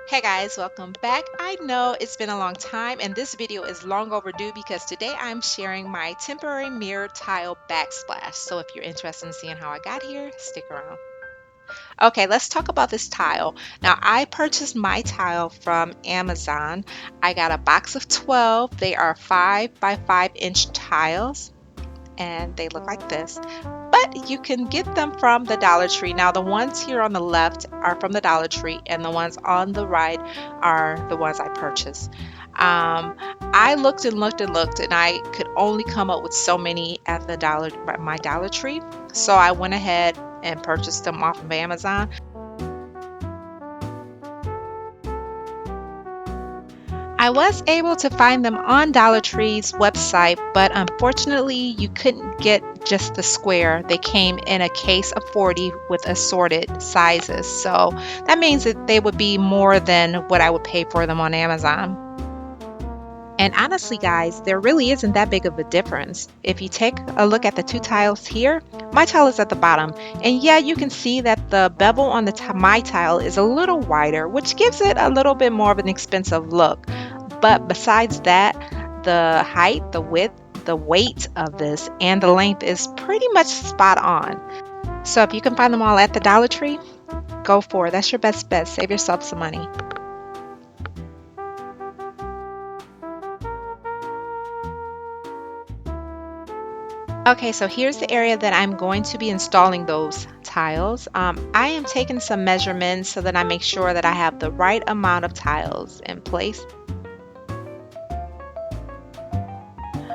Hey guys, welcome back. I know it's been a long time and this video is long overdue because today I'm sharing my temporary mirror tile backsplash. So if you're interested in seeing how I got here, stick around. Okay, let's talk about this tile. Now I purchased my tile from Amazon. I got a box of 12. They are 5 by 5-inch tiles and they look like this. But you can get them from the Dollar Tree. Now the ones here on the left are from the Dollar Tree and the ones on the right are the ones I purchased. I looked and looked and looked and I could only come up with so many at my Dollar Tree. So I went ahead and purchased them off of Amazon. I was able to find them on Dollar Tree's website, but unfortunately you couldn't get just the square. They came in a case of 40 with assorted sizes. So that means that they would be more than what I would pay for them on Amazon. And honestly, guys, there really isn't that big of a difference. If you take a look at the two tiles here, my tile is at the bottom. And yeah, you can see that the bevel on my tile is a little wider, which gives it a little bit more of an expensive look. But besides that, the height, the width, the weight of this, and the length is pretty much spot on. So if you can find them all at the Dollar Tree, go for it. That's your best bet. Save yourself some money. Okay, so here's the area that I'm going to be installing those tiles. I am taking some measurements so that I make sure that I have the right amount of tiles in place.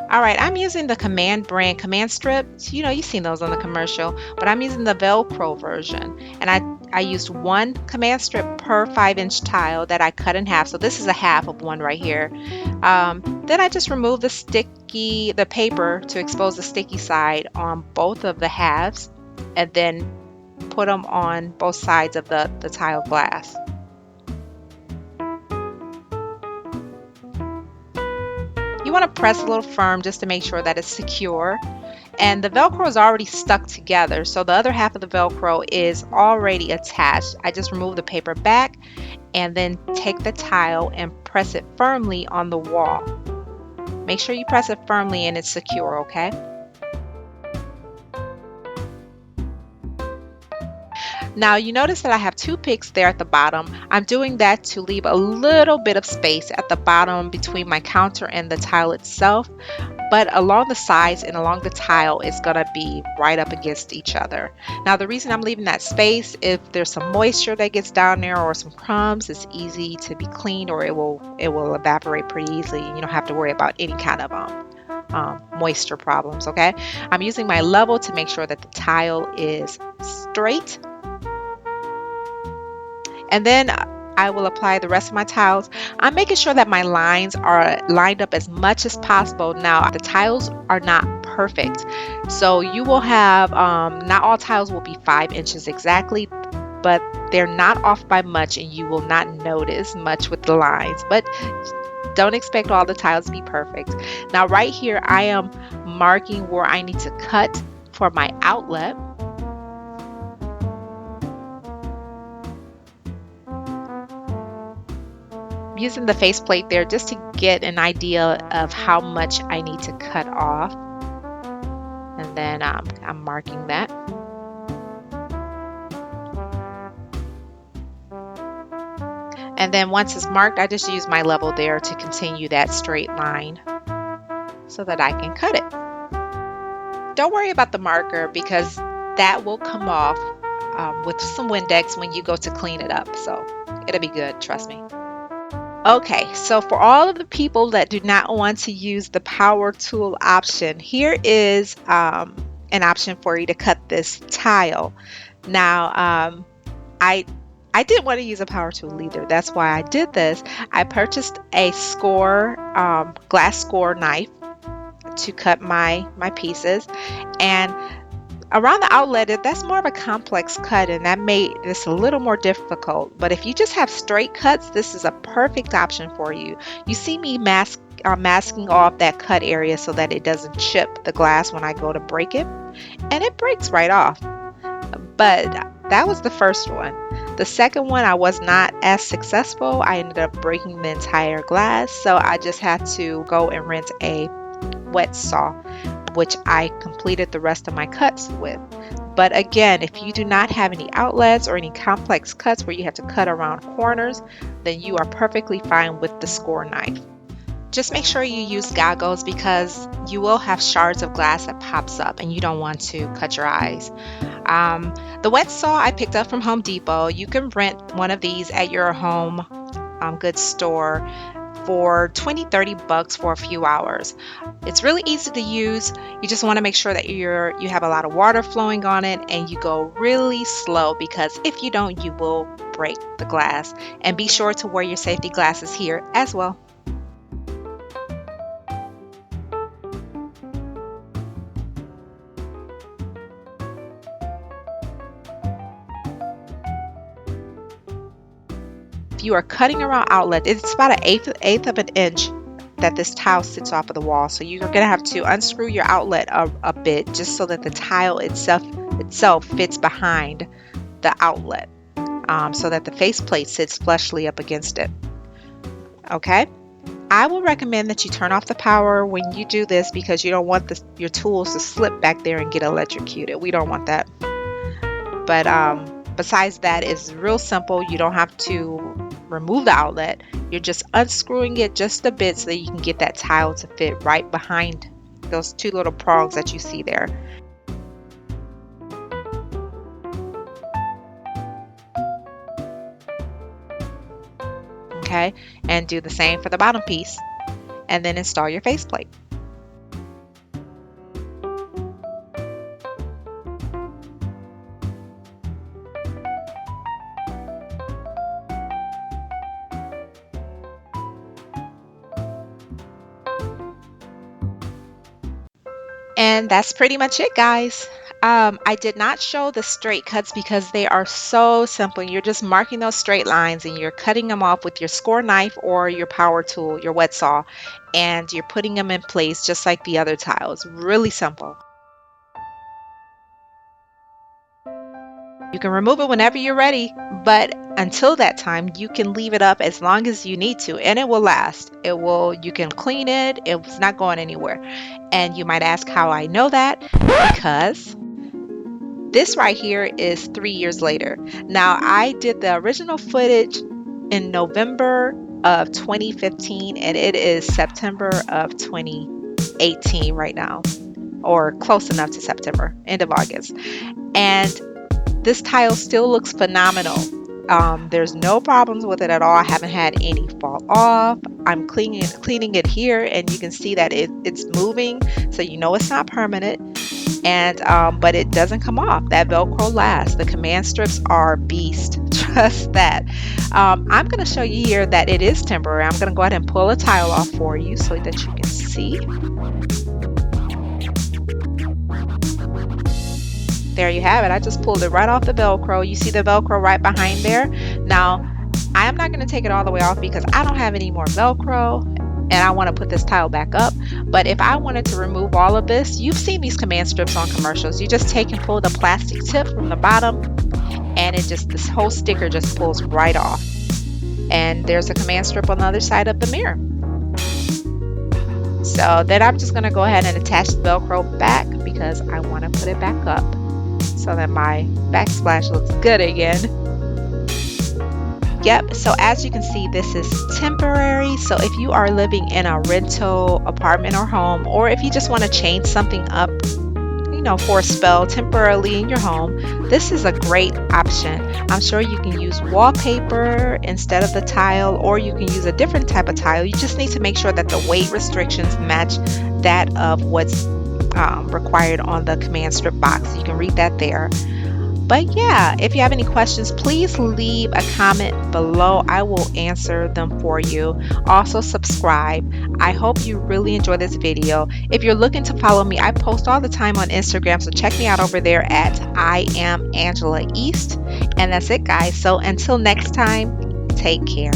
All right, I'm using the Command brand Command strips. You know, you've seen those on the commercial, but I'm using the Velcro version. And I used one Command strip per 5-inch tile that I cut in half. So this is a half of one right here. Then I just removed the paper to expose the sticky side on both of the halves and then put them on both sides of the tile glass. You want to press a little firm just to make sure that it's secure. And the Velcro is already stuck together, so the other half of the Velcro is already attached. I just remove the paper back and then take the tile and press it firmly on the wall. Make sure you press it firmly and it's secure, okay? Now you notice that I have toothpicks there at the bottom. I'm doing that to leave a little bit of space at the bottom between my counter and the tile itself, but along the sides and along the tile it's gonna be right up against each other. Now the reason I'm leaving that space, if there's some moisture that gets down there or some crumbs, it's easy to be cleaned or it will evaporate pretty easily. You don't have to worry about any kind of moisture problems, okay? I'm using my level to make sure that the tile is straight. And then I will apply the rest of my tiles. I'm making sure that my lines are lined up as much as possible. Now, the tiles are not perfect. So you will have, not all tiles will be 5 inches exactly, but they're not off by much and you will not notice much with the lines. But don't expect all the tiles to be perfect. Now, right here, I am marking where I need to cut for my outlet. Using the faceplate there just to get an idea of how much I need to cut off, and then I'm marking that. And then once it's marked, I just use my level there to continue that straight line so that I can cut it. Don't worry about the marker because that will come off with some Windex when you go to clean it up, so it'll be good, trust me. Okay, so for all of the people that do not want to use the power tool option, here is an option for you to cut this tile. Now, I didn't want to use a power tool either. That's why I did this. I purchased a glass score knife to cut my pieces, and around the outlet, that's more of a complex cut and that made this a little more difficult. But if you just have straight cuts, this is a perfect option for you. You see me masking off that cut area so that it doesn't chip the glass when I go to break it, and it breaks right off. But that was the first one. The second one, I was not as successful. I ended up breaking the entire glass, so I just had to go and rent a wet saw, which I completed the rest of my cuts with. But again, if you do not have any outlets or any complex cuts where you have to cut around corners, then you are perfectly fine with the score knife. Just make sure you use goggles because you will have shards of glass that pops up and you don't want to cut your eyes. The wet saw I picked up from Home Depot. You can rent one of these at your home goods store for $20-30 for a few hours. It's really easy to use. You just want to make sure that you have a lot of water flowing on it and you go really slow, because if you don't, you will break the glass. And be sure to wear your safety glasses here as well. If you are cutting around outlet, it's about an eighth of an inch that this tile sits off of the wall. So you're going to have to unscrew your outlet a bit just so that the tile itself fits behind the outlet, so that the faceplate sits flushly up against it. Okay? I will recommend that you turn off the power when you do this, because you don't want your tools to slip back there and get electrocuted. We don't want that. But besides that, it's real simple. You don't have to remove the outlet. You're just unscrewing it just a bit so that you can get that tile to fit right behind those two little prongs that you see there. Okay, and do the same for the bottom piece, and then install your faceplate. And that's pretty much it, guys. I did not show the straight cuts because they are so simple. You're just marking those straight lines and you're cutting them off with your score knife or your power tool, your wet saw, and you're putting them in place just like the other tiles. Really simple. You can remove it whenever you're ready, but until that time, you can leave it up as long as you need to, and it will last. You can clean it. It's not going anywhere. And you might ask how I know that, because this right here is 3 years later. Now, I did the original footage in November of 2015, and it is September of 2018 right now, or close enough to September, end of August. And this tile still looks phenomenal. There's no problems with it at all. I haven't had any fall off. I'm cleaning it here, and you can see that it's moving, so you know it's not permanent. And but it doesn't come off. That Velcro lasts. The command strips are beast. Trust that. I'm going to show you here that it is temporary. I'm going to go ahead and pull a tile off for you so that you can see. There you have it. I just pulled it right off the Velcro. You see the Velcro right behind there. Now, I am not going to take it all the way off because I don't have any more Velcro and I want to put this tile back up. But if I wanted to remove all of this, you've seen these command strips on commercials. You just take and pull the plastic tip from the bottom, and this whole sticker just pulls right off. And there's a command strip on the other side of the mirror. So then I'm just going to go ahead and attach the Velcro back because I want to put it back up so that my backsplash looks good again. Yep, so as you can see, this is temporary. So if you are living in a rental apartment or home, or if you just want to change something up, for a spell temporarily in your home, this is a great option. I'm sure you can use wallpaper instead of the tile, or you can use a different type of tile. You just need to make sure that the weight restrictions match that of what's required on the command strip box. You can read that there. But yeah, if you have any questions, please leave a comment below. I will answer them for you. Also, subscribe. I hope you really enjoy this video. If you're looking to follow me, I post all the time on Instagram, so check me out over there at I am Angela East. And that's it, guys. So until next time, take care.